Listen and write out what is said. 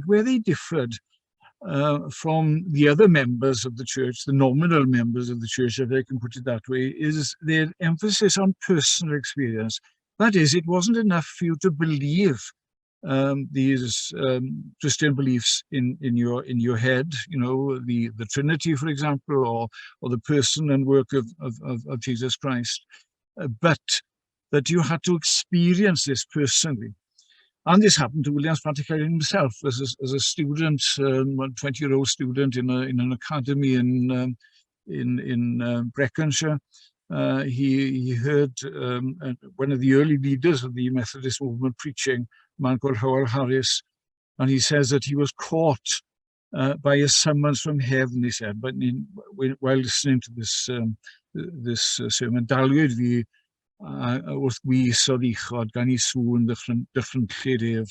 where they differed from the other members of the church, the nominal members of the church, if I can put it that way, is their emphasis on personal experience. That is, it wasn't enough for you to believe these Christian beliefs in your head, you know, the Trinity, for example, or the person and work of Jesus Christ, but that you had to experience this personally. And this happened to Williams Pantycelyn himself as a student, a 20-year-old student in an academy in Breconshire. He heard one of the early leaders of the Methodist movement preaching, a man called Howell Harris, and he says that he was caught by a summons from heaven, he said, but while listening to this sermon, dalwyd fi wrth gwys o ddichod gan I sŵn dyffryn llef